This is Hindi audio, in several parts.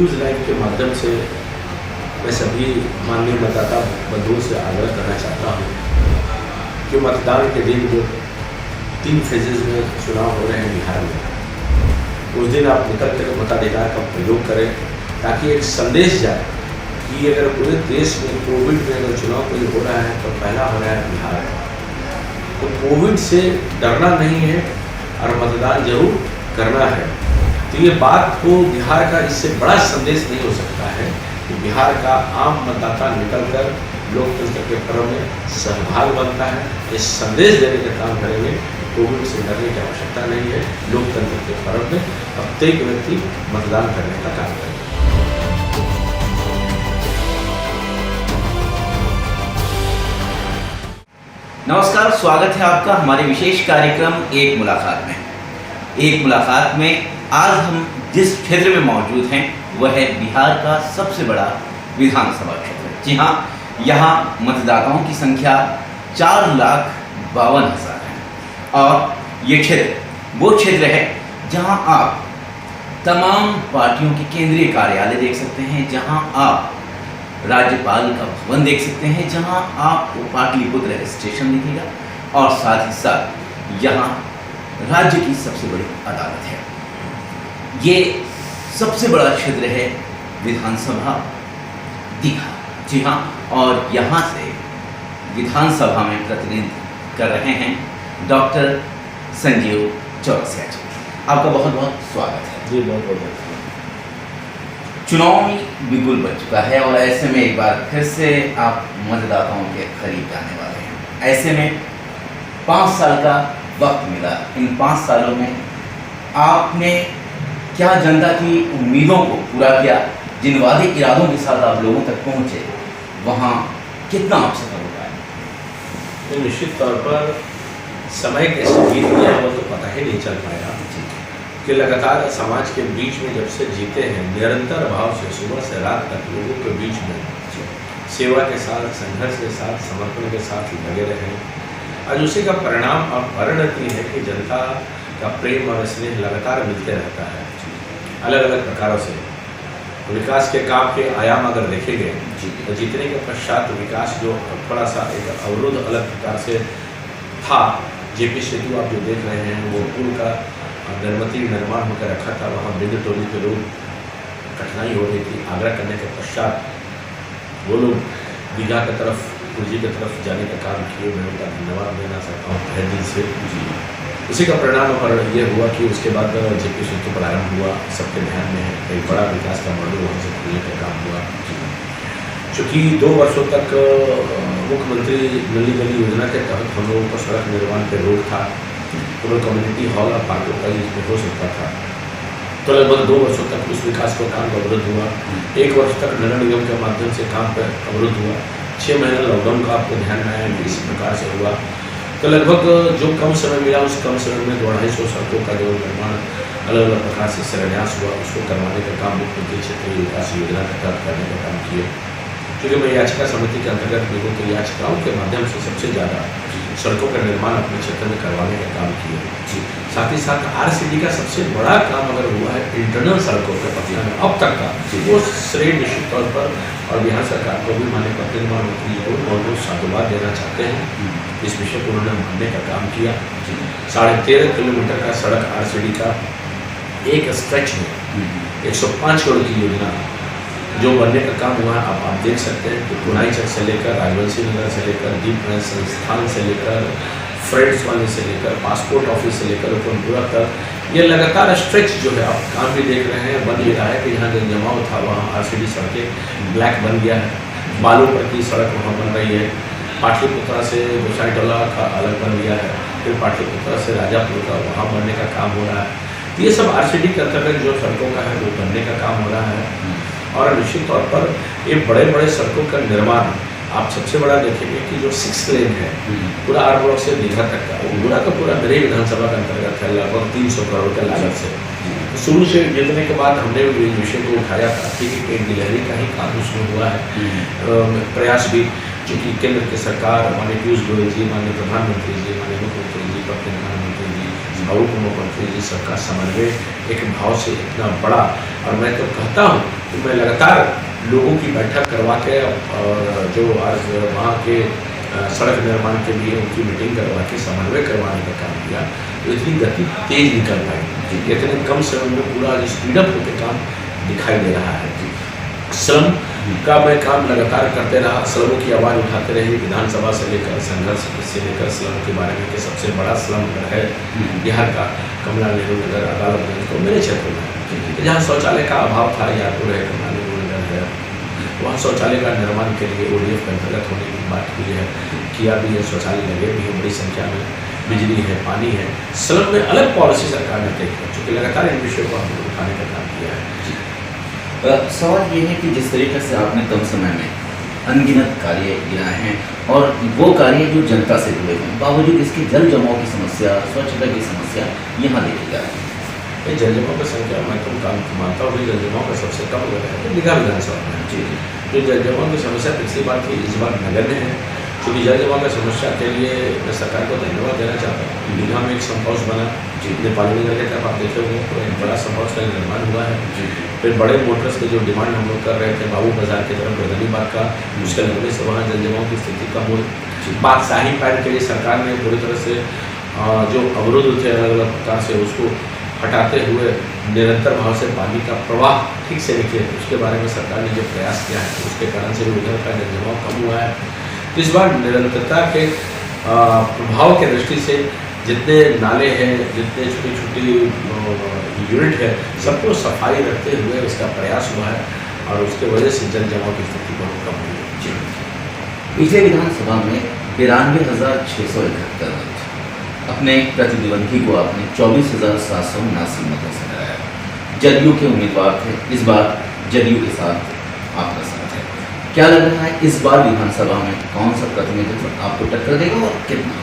न्यूज़ लाइव के माध्यम से मैं सभी माननीय मतदाता बंधुओं से आग्रह करना चाहता हूँ कि मतदान के दिन जो 3 फेजेज में चुनाव हो रहे हैं बिहार में, उस दिन आप निकल कर मताधिकार का प्रयोग करें ताकि एक संदेश जाए कि अगर पूरे देश में कोविड में अगर चुनाव कोई हो रहा है तो पहला हो रहा है बिहार का। तो कोविड से डरना नहीं है और मतदान जरूर करना है। तो ये बात को बिहार का इससे बड़ा संदेश नहीं हो सकता है कि बिहार का आम मतदाता निकलकर लोकतंत्र के पर्व में सहभाग बनता है। इस संदेश देने का काम करेंगे, कोविड से डरने की आवश्यकता नहीं है। लोकतंत्र के पर्व में प्रत्येक व्यक्ति मतदान करने का काम करें। नमस्कार, स्वागत है आपका हमारे विशेष कार्यक्रम एक मुलाकात में। एक मुलाकात में आज हम जिस क्षेत्र में मौजूद हैं वह है बिहार का सबसे बड़ा विधानसभा क्षेत्र। जी हाँ, यहाँ मतदाताओं की संख्या 4,52,000 है और ये क्षेत्र वो क्षेत्र है जहाँ आप तमाम पार्टियों के केंद्रीय कार्यालय देख सकते हैं, जहाँ आप राज्यपाल का भवन देख सकते हैं, जहाँ आपको पाटलिपुत्र स्टेशन दिखेगा और साथ ही साथ यहाँ राज्य की सबसे बड़ी अदालत है। ये सबसे बड़ा क्षेत्र है विधानसभा दीघा। जी हाँ, और यहाँ से विधानसभा में प्रतिनिधित्व कर रहे हैं डॉक्टर संजीव चौरसिया जी। आपका बहुत बहुत स्वागत है। जी बहुत बहुत चुनाव बिल्कुल बच चुका है और ऐसे में एक बार फिर से आप मतदाताओं के करीब जाने वाले हैं। ऐसे में 5 साल का वक्त मिला। इन 5 सालों में आपने क्या जनता की उम्मीदों को पूरा किया? जिन वादे इरादों के साथ आप लोगों तक पहुंचे, वहाँ कितना आप सफल हो पाए? तो निश्चित तौर पर समय कैसे बीत गया वो तो पता ही नहीं चल पाया कि लगातार समाज के बीच में जब से जीते हैं, निरंतर भाव से सुबह से रात तक लोगों के बीच में सेवा के साथ, संघर्ष के साथ, समर्पण के साथ लगे रहे। आज उसी का परिणाम अब परिणति है कि जनता का प्रेम और स्नेह लगातार मिलते रहता है अलग अलग प्रकारों से। विकास के काम के आयाम अगर देखे गए तो जीतने के पश्चात विकास जो थोड़ा सा एक अवरोध अलग प्रकार से था, जेपी सेतु आप जो देख रहे हैं वो पुल का निर्माण होकर रखा था, वहाँ बिंद टोली के लोग कठिनाई हो रही थी। आग्रह करने के पश्चात वो लोग दीघा की तरफ, पुरजी की तरफ जाने का काम किए। मैं उनका धन्यवाद देना चाहता हूँ तहे दिल से। उसी का परिणाम पर यह हुआ कि उसके बाद जेपी सेतु प्रारंभ हुआ, सबके ध्यान में है। एक बड़ा विकास का मॉडल वहाँ से खुलने का काम हुआ। चूँकि 2 वर्षों तक मुख्यमंत्री नली गली योजना के तहत हम लोगों को सड़क निर्माण पर रोक था। केवल कम्युनिटी हॉल और पार्कों का इसमें हो सकता था, तो लगभग 2 वर्षों तक उस विकास को काम अवरुद्ध हुआ। 1 वर्ष तक नगर निगम के माध्यम से काम पर अवरुद्ध हुआ। 6 महीने लॉकडाउन का आपको ध्यान में आया कि इस प्रकार से हुआ। तो लगभग जो कम समय मिला उस कम समय में 200-250 सड़कों का जो निर्माण अलग अलग प्रकार से शिलान्यास हुआ, उसको करवाने का काम मुख्यमंत्री क्षेत्रीय विकास योजना के तहत करने का काम किए। क्योंकि मैं याचिका समिति के अंतर्गत लोगों की याचिकाओं के माध्यम से सबसे ज़्यादा सड़कों का निर्माण अपने क्षेत्र में करवाने का काम किए। साथ ही साथ RCD का सबसे बड़ा काम अगर हुआ है इंटरनल सड़कों के पटना में अब तक का, वो श्रेय निश्चित तौर पर और बिहार सरकार को भी माननीय पथ निर्माण मंत्री को बहुत बहुत साधुवाद देना चाहते हैं। इस विषय को उन्होंने मानने का काम किया। 13.5 किलोमीटर का सड़क RCD का एक स्ट्रेच में 105 करोड़ की योजना जो बनने का काम हुआ है। आप देख सकते हैं कि पुनाई चक से लेकर राजवंशी नगर से लेकर दीप संस्थान से लेकर फ्रेंड्स वाले से लेकर पासपोर्ट ऑफिस से लेकर पूरा तक ये लगातार स्ट्रेच जो है आप काम भी देख रहे हैं। बन ये रहा है कि यहाँ जो जमाव था वहाँ RCD सड़कें ब्लैक बन गया है। बालू पर की सड़क वहाँ बन रही है। पाटलिपुत्रा से गोसाईटोला का अलग बन गया है, फिर पाटलिपुत्रा से राजापुर का वहाँ बनने का काम हो रहा है। तो ये सब RCD के अंतर्गत जो सड़कों का है वो बनने का काम हो रहा है। और निश्चित तौर पर ये बड़े बड़े सड़कों का निर्माण आप सबसे बड़ा देखेंगे कि जो 6 लेन है पूरा R ब्लॉक से दीघा तक का, वो पूरा का पूरा मेरे विधानसभा का अंतर्गत है। लगभग 300 करोड़ के लागत से शुरू से जीतने के बाद हमने इस विषय को उठाया था कि एक गिलहरी का ही काम उसमें हुआ है। प्रयास भी चूँकि केंद्र की सरकार, माननीय पीयूष गोयल जी, माननीय प्रधानमंत्री जी, माननीय मुख्यमंत्री जी, प्रधानमंत्री जी और उप मुख्यमंत्री जी सबका समन्वय एक भाव से इतना बड़ा, और मैं तो कहता हूँ तो मैं लगातार लोगों की बैठक करवा के और जो आज वहाँ के सड़क निर्माण के लिए उनकी मीटिंग करवा के समन्वय करवाने का काम किया, तो इतनी गति तेज निकल पाई, इतने कम समय में पूरा स्पीडअप होकर काम दिखाई दे रहा है। श्रम का मैं काम लगातार करते रहा, श्रमों की आवाज़ उठाते रही, विधानसभा से लेकर संघर्ष से लेकर श्रम के बारे में कि सबसे बड़ा श्रम है बिहार का कमला नेहरू नगर अदालतगंज, तो मेरे क्षेत्र में जहाँ शौचालय का अभाव था, यादपुर है, कमला नेहरू नगर है, वहाँ शौचालय का निर्माण के लिए ODF के अंतर्गत होने की बात हुई है, किया भी है, शौचालय लगे भी है बड़ी संख्या में, बिजली है, पानी है। श्रम में अलग पॉलिसी सरकार ने तय की, चूँकि लगातार इन विषयों को हमने उठाने का काम किया है। सवाल ये है कि जिस तरीके से आपने कम समय में अनगिनत कार्य गिनाए हैं और वो कार्य जो जनता से जुड़े हैं, बावजूद इसके जल जमाव की समस्या, स्वच्छता की समस्या यहाँ देखी जा रही है। ये जल जमाव की संख्या मैं तो मानता हूँ, जल जमाव का सबसे कम जगह है तो दीघा विधानसभा में। जी जो जल जमाव की समस्या पिछली बार थी, इस बार नगण्य है, क्योंकि जल जमाव की समस्या के लिए मैं सरकार को धन्यवाद देना चाहता हूँ। दीघा में एक संप हाउस बना, नेपाली नगर के तरफ आप देखे होंगे तो एक बड़ा संप हाउस का निर्माण हुआ है। फिर बड़े मोटर्स के जो डिमांड हम लोग कर रहे थे बाबू बाजार की तरफ गजनीबाग का, उसके लगने से वहाँ जल जमाव की स्थिति कम हुई। बात शाही पैन के लिए सरकार ने पूरी तरह से जो अवरोध थे अलग अलग प्रकार से उसको हटाते हुए निरंतर भाव से पानी का प्रवाह ठीक से निकले, उसके बारे में सरकार ने जो प्रयास किया है उसके कारण से भी उधर का जल जमाव कम हुआ है। तो इस बार निरंतरता के प्रभाव के दृष्टि से जितने नाले हैं, जितने छोटी छोटी यूनिट है, सबको सफाई रखते हुए इसका प्रयास हुआ है और उसके वजह से जल जमाव की स्थिति बहुत कम हुई है। पिछले विधानसभा में 92,671 मत, अपने प्रतिद्वंदी को आपने 24,779 मतों से हराया। जदयू के उम्मीदवार थे, इस बार जदयू के साथ आपका साथ है। क्या लग रहा है इस बार विधानसभा में कौन सा प्रतिनिधित्व आपको टक्कर देगा और कितना?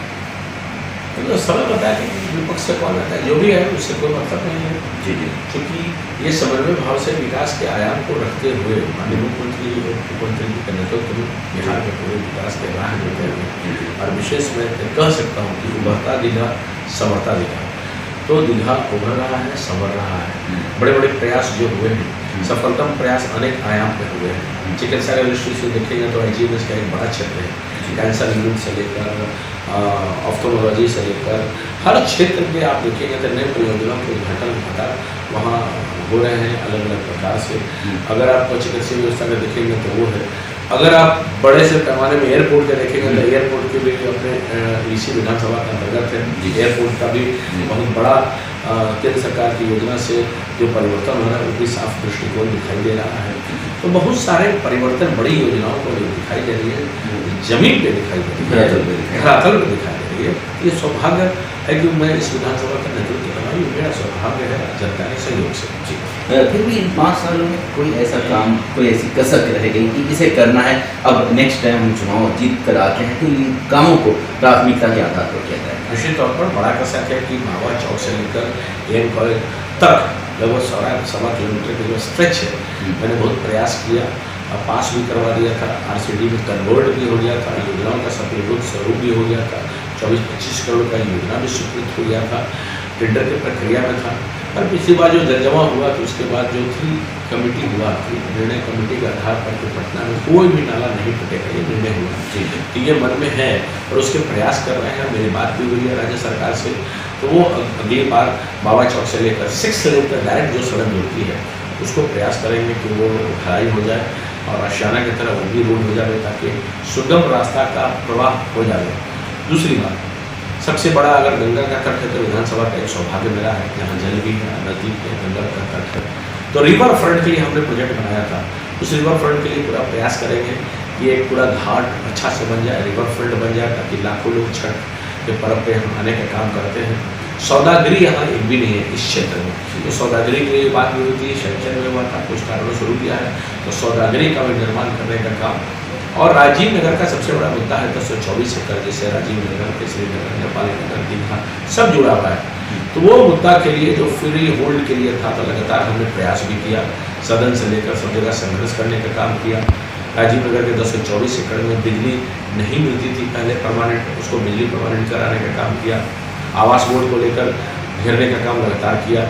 तो समय बताया कि विपक्ष से कौन रहता है, जो भी है उससे कोई मतलब नहीं है। जी जी, क्योंकि ये समन्वय भाव से विकास के आयाम को रखते हुए माननीय मुख्यमंत्री और मुख्यमंत्री जी के नेतृत्व में बिहार के पूरे विकास के राह देते हुए और विशेष मैं कह सकता हूँ कि उभरता दीघा संवरता दीघा, तो दीघा उभर रहा है, संवर रहा है। बड़े बड़े प्रयास जो हुए हैं, सफलतम प्रयास अनेक आयाम पे हुए हैं। चिकित्सा के दृष्टि से देखेंगे तो IGMS का एक बड़ा क्षेत्र है, कैंसर यूनिट से लेकर ऑफ्थोमोलॉजी से लेकर हर क्षेत्र के आप देखेंगे तो नए परियोजनाओं के उद्घाटन लगातार वहाँ हो रहे हैं अलग अलग प्रकार से। अगर आप चिकित्सा व्यवस्था का देखेंगे तो वो है, अगर आप बड़े से पैमाने में एयरपोर्ट का देखेंगे तो एयरपोर्ट के भी अपने इसी विधानसभा के अंतर्गत है। एयरपोर्ट का भी बहुत बड़ा केंद्र सरकार की योजना से जो परिवर्तन हो रहा है वो भी साफ दृष्टिकोण दिखाई दे रहा है। तो बहुत सारे परिवर्तन बड़ी योजनाओं को जो दिखाई दे रही है जमीन पे दिखाई दे रही है, धरातल पे दिखाई दे रही है। ये सौभाग्य है कि मैं इस विधानसभा का नेतृत्व कर रहा हूँ, मेरा सौभाग्य है जनता के सहयोग से। जी, फिर भी इन 5 सालों में कोई ऐसा काम, कोई ऐसी कसक रह गई कि इसे करना है, अब नेक्स्ट टाइम हम चुनाव जीत कर आते हैं तो इन कामों को प्राथमिकता के आधार पर किया जाए? निश्चित तौर पर बड़ा कसक है कि मावा चौक से लेकर AM कॉलेज तक लगभग 1.25 किलोमीटर का जो स्ट्रेच है, मैंने बहुत प्रयास किया, पास भी करवा दिया था, RCD में कन्वर्ट भी हो गया था, योजनाओं का सफलीभूत स्वरूप भी हो गया था, 24-25 करोड़ का योजना भी स्वीकृत हो गया था, टेंडर की प्रक्रिया में था। और पिछली बार जो जल जमा हुआ तो उसके बाद जो 3 कमेटी हुआ थी, निर्णय कमेटी के आधार पर जो पटना में कोई भी नाला नहीं फटेगा ये निर्णय हुआ। तो ये मन में है और उसके प्रयास कर रहे हैं। मेरी बात भी हुई है राज्य सरकार से, तो वो अगली बार बाबा चौक से लेकर 6 लेन तक डायरेक्ट जो सड़क जुड़ती है उसको प्रयास करेंगे कि वो ढलाई हो जाए और आशियाना की तरह वो भी रोड हो जाए ताकि सुगम रास्ता का प्रवाह हो जाए। दूसरी बात, सबसे बड़ा अगर गंगा का तट है तो विधानसभा का एक सौभाग्य मेरा है, यहाँ जल भी है, नदी है, गंगा का तट है। तो रिवर फ्रंट के लिए हमने प्रोजेक्ट बनाया था, उस रिवर फ्रंट के लिए पूरा प्रयास करेंगे कि एक पूरा घाट अच्छा से बन जाए, रिवर फ्रंट बन जाए ताकि लाखों लोग छठ के पर्व पे हम आने का काम करते हैं। सौदागरी यहाँ एक भी नहीं है इस क्षेत्र में, तो सौदागरी के लिए बात भी होती है, सेंक्शन में हुआ था, कुछ कारणों से रुक गया है, तो सौदागरी का भी निर्माण करने का काम। और राजीव नगर का सबसे बड़ा मुद्दा है 1024 एकड़, जैसे राजीव नगर, केसरी नगर, नेपाली नगर, दीघा सब जुड़ा हुआ है। तो वो मुद्दा के लिए जो फ्री होल्ड के लिए था, तो लगातार हमने प्रयास भी किया, सदन से लेकर सब जगह संघर्ष करने का काम किया। राजीव नगर के 1024 एकड़ में बिजली नहीं मिलती थी पहले परमानेंट, उसको बिजली परमानेंट कराने का काम किया। आवास बोर्ड को लेकर घेरने का काम लगातार किया।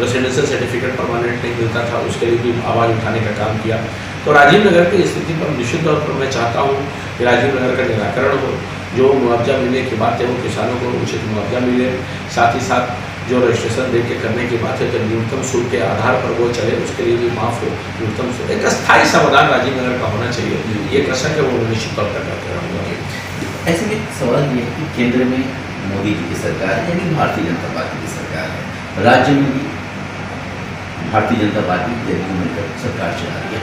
रेसिडेंशियल सर्टिफिकेट परमानेंट नहीं मिलता था, उसके लिए भी आवाज़ उठाने का काम किया। तो राजीव नगर की स्थिति पर निश्चित तौर पर मैं चाहता हूँ कि राजीव नगर का निराकरण हो, जो मुआवजा मिलने की बात है वो किसानों को उचित मुआवजा मिले, साथ ही साथ जो रजिस्ट्रेशन दे के करने की बात है तो न्यूनतम शुल्क के आधार पर वो चले, उसके लिए भी माफ़ हो न्यूनतम शुल्क। एक स्थायी समाधान राजीव नगर का होना चाहिए, ये कर सके वो निश्चित तौर पर करते रहूँगा। ऐसे में सवाल ये है कि केंद्र में मोदी जी की सरकार है, यानी भारतीय जनता पार्टी की सरकार है, राज्य में भी भारतीय जनता पार्टी जदयू मिलकर सरकार चला रही है,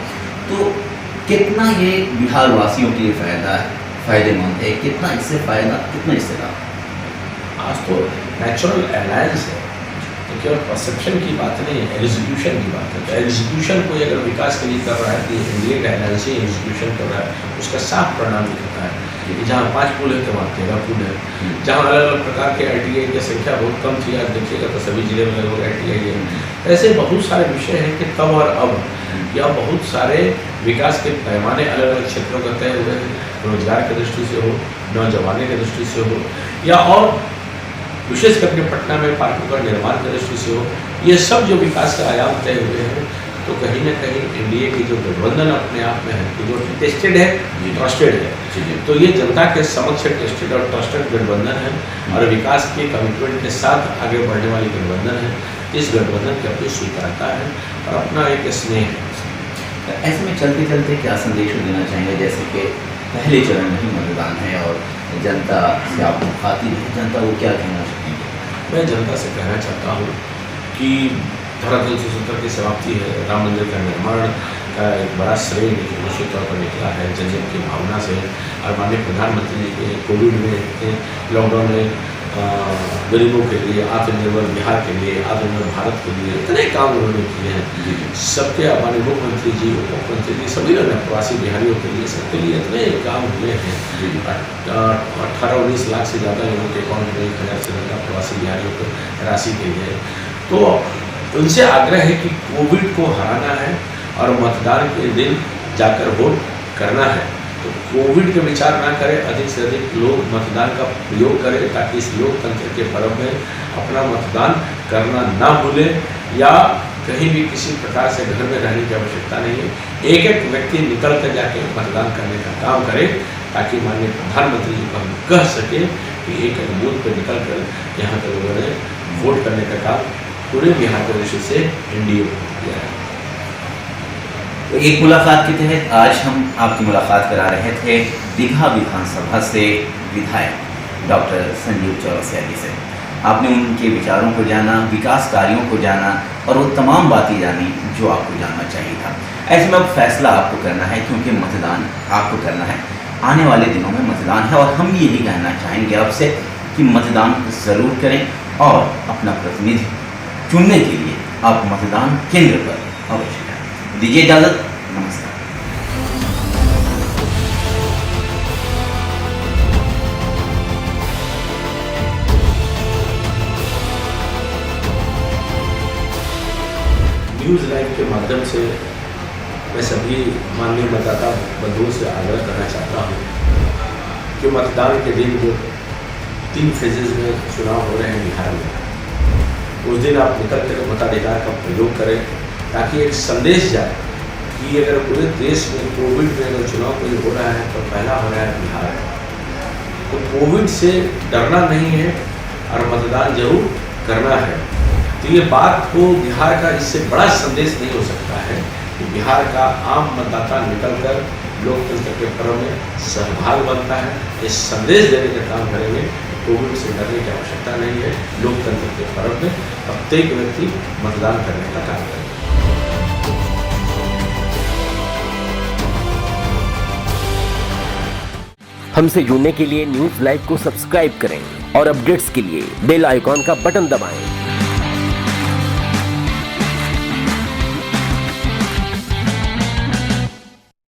तो कितना ये बिहार वासियों के लिए फायदेमंद है, कितना इससे फायदा, कितना इससे लाभ? आज तो नेचुरल अलायंस है, तो केवल परसेप्शन की बात नहीं है, एग्जीक्यूशन की बात है। तो एग्जीक्यूशन को अगर विकास के लिए कर रहा है तो एनडीए का अलायंस ही एग्जीक्यूशन कर रहा है, उसका साफ परिणाम दिखता है कि जहाँ 5 पुल है तो वहाँ 13 पुल है, जहाँ अलग अलग प्रकार के ITI की संख्या बहुत कम थी, आज देखिएगा तो सभी जिले में लगभग ITI है। ऐसे बहुत सारे विषय हैं कि तब और अब या बहुत सारे विकास के पैमाने अलग अलग क्षेत्रों का तय हुए हैं, रोजगार की दृष्टि से हो, नौजवानी की दृष्टि से हो, या और विशेष करके पटना में पार्कों का निर्माण की दृष्टि से हो, ये सब जो विकास का आयाम तय हुए हैं, तो कहीं ना कहीं एनडीए की जो गठबंधन अपने आप में है कि जो टेस्टेड है, ट्रस्टेड है, तो ये जनता के समक्ष टेस्टेड और ट्रस्टेड गठबंधन है और विकास के कमिटमेंट के साथ आगे बढ़ने वाली गठबंधन है। इस गठबंधन की अपनी स्वीकारता है और अपना एक स्नेह है। ऐसे में चलते चलते क्या संदेश देना चाहेंगे, जैसे कि पहले चरण में ही मतदान है और जनता से आप मुखातिब है, जनता को क्या कहना चाहेंगे? मैं जनता से कहना चाहता हूँ कि धारा 370 की समाप्ति है, राम मंदिर का निर्माण का एक बड़ा श्रेय निश्चित तौर पर निकला है जन की भावना से। और माननीय प्रधानमंत्री जी के कोविड में, लॉकडाउन में गरीबों के लिए, आत्मनिर्भर बिहार के लिए, आत्मनिर्भर भारत के लिए इतने काम उन्होंने किए हैं। सबके माननीय मुख्यमंत्री जी, उप मुख्यमंत्री जी, सभी लोग प्रवासी बिहारियों के लिए, सबके लिए इतने काम हुए हैं। 18-19 लाख से ज़्यादा लोगों के अकाउंट में 1000 से ज़्यादा प्रवासी बिहारियों को राशि दी है। तो उनसे आग्रह है कि कोविड को हराना है और मतदान के दिन जाकर वोट करना है। तो कोविड के विचार ना करें, अधिक से अधिक लोग मतदान का प्रयोग करें ताकि इस लोकतंत्र के पर्व में अपना मतदान करना ना भूलें, या कहीं भी किसी प्रकार से घर में रहने की आवश्यकता नहीं है। एक एक व्यक्ति निकल कर जाके मतदान करने का काम करे ताकि माननीय प्रधानमंत्री जी को हम कह सके कि एक एक बूथ पर निकल कर यहाँ के लोगों ने वोट करने का काम पूरे बिहार प्रदेश से एनडीए को किया है। तो एक मुलाकात के तहत आज हम आपकी मुलाकात करा रहे थे दीघा विधानसभा से विधायक डॉक्टर संजीव चौरसिया जी से। आपने उनके विचारों को जाना, विकास कार्यों को जाना और वो तमाम बातें जानी जो आपको जानना चाहिए था। ऐसे में अब फैसला आपको करना है, क्योंकि मतदान आपको करना है। आने वाले दिनों में मतदान है और हम यही कहना चाहेंगे आपसे कि मतदान ज़रूर करें और अपना प्रतिनिधि चुनने के लिए आप मतदान केंद्र पर अवश्य जाएं। दीजिए इजाज़त, नमस्कार। न्यूज़ लाइव के माध्यम से मैं सभी माननीय मतदाता बंधुओं से आग्रह करना चाहता हूँ कि मतदान के दिन जो 3 फेजेज में चुनाव हो रहे हैं बिहार में, उस दिन आप निकल कर मताधिकार का प्रयोग करें ताकि एक संदेश जाए कि अगर पूरे देश में कोविड में अगर चुनाव कोई हो रहा है तो पहला हो रहा है बिहार। तो कोविड से डरना नहीं है और मतदान जरूर करना है। तो ये बात को बिहार का इससे बड़ा संदेश नहीं हो सकता है कि बिहार का आम मतदाता निकलकर लोकतंत्र के पर्व में सहभाग बनता है। इस संदेश देने का काम करेंगे। कोविड से डरने की आवश्यकता नहीं है। लोकतंत्र के पर्व में प्रत्येक व्यक्ति मतदान करने का काम करें। हमसे जुड़ने के लिए न्यूज़ लाइव को सब्सक्राइब करें और अपडेट्स के लिए बेल आइकॉन का बटन दबाएं।